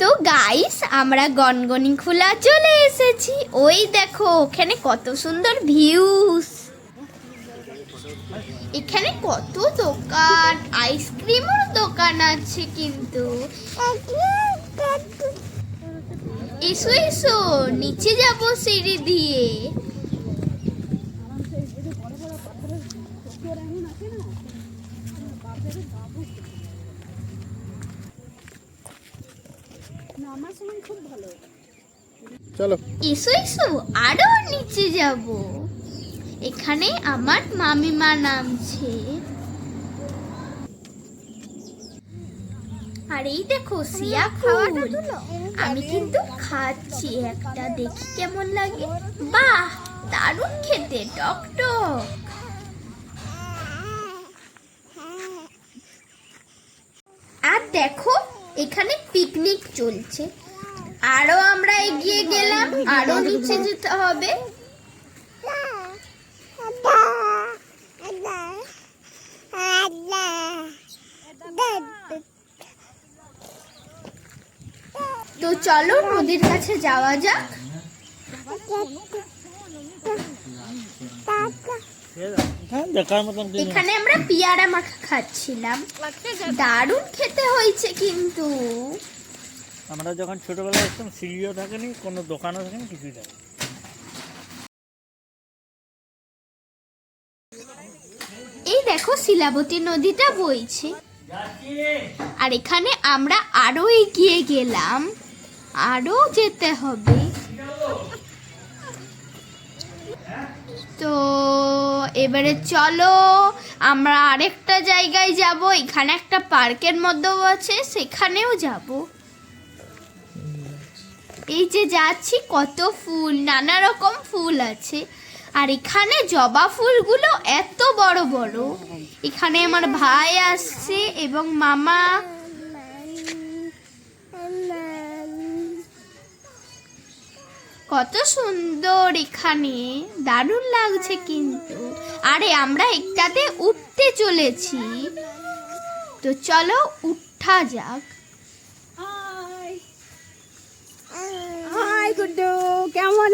তো গাইস আমরা গনগনি খোলা চলে এসেছি। ওই দেখো ওখানে কত সুন্দর ভিউস। এখানে কত দোকান, আইসক্রিমের দোকান আছে কিন্তু। এসো এসো নিচে যাবো সিঁড়ি দিয়ে। চলো এসো এসো আরো নিচে যাব। এখানে আমার মামিমা নামছে। আর এই দেখো সিয়া ফুল। আমি কিন্তু খাচ্ছি একটা, দেখি কেমন লাগে। বাহ দারুণ খেতে, টক টক। আর দেখো এখানে পিকনিক চলছে। আরো আমরা এগিয়ে গেলাম, আরো নিচে যেতে হবে। তো চলো নদীর কাছে যাওয়া যাক। এখানে আমরা পেয়ারা মাখা খাচ্ছিলাম, দারুণ খেতে হয়েছে কিন্তু। আমরা যখন ছোটবেলায় আসতাম সিঁড়িও থাকেনি, কোনো দোকানও থাকেনি, কিছুই থাকে। এই দেখো শিলাবতী নদীটা বইছে। আর এখানে আমরা আরো এগিয়ে গেলাম, আরো যেতে হবে। তো এবারে চলো আমরা আরেকটা জায়গায় যাব। এখানে একটা পার্কের মধ্যেও আছে, সেখানেও যাব। এই যে যাচ্ছি, কত ফুল, নানা রকম ফুল আছে। আর এখানে জবা ফুলগুলো এত বড় বড়। এখানে আমার ভাই আসছে এবং মামা। কত সুন্দর এখানে, দারুণ লাগছে কিন্তু। আরে আমরা একটাতে উঠতে চলেছি, তো চলো উঠা যাক। কেমন?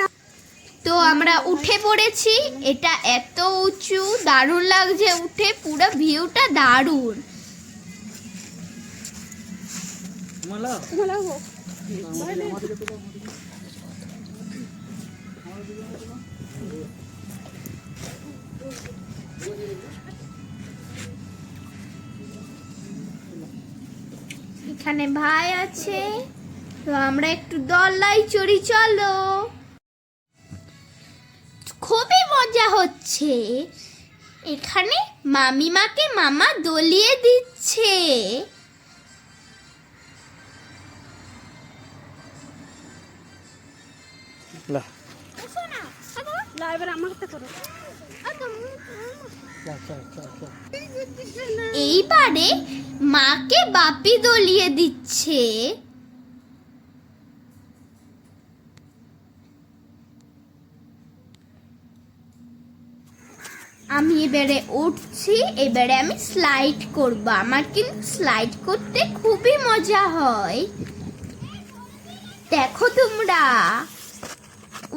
তো আমরা উঠে পড়েছি। এটা এত উঁচু, দারুণ লাগছে উঠে, পুরো ভিউটা দারুণ। এখানে ভাই আছে, তো আমরা একটু দোলনায় চড়ি, চলো। খুবই মজা হচ্ছে। এখানে মামিমাকে মামা দোলিয়ে দিচ্ছে। এইবারে মাকে বাপি দোলিয়ে দিচ্ছে। আমি এবারে উঠছি, এবারে আমি স্লাইড করব। আমার কিন্তু স্লাইড করতে খুবই মজা হয়, দেখো তোমরা।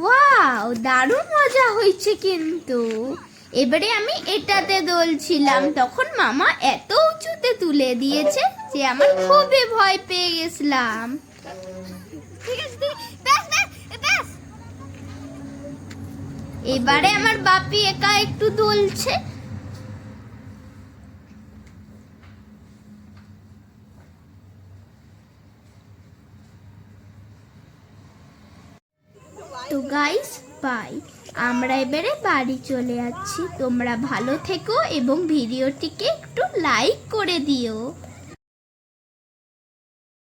ওয়াও দারুণ মজা হয়েছে কিন্তু। এবারে আমি এটাতে দোলছিলাম, তখন মামা এত উঁচুতে তুলে দিয়েছে যে আমার খুবই ভয় পেয়ে গেছিলাম। এবারে আমার বাপি একা একটু দুলছে। তো গাইস বাই, আমরা এবারে বাড়ি চলে যাচ্ছি। তোমরা ভালো থেকো এবং ভিডিওটিকে একটু লাইক করে দিও।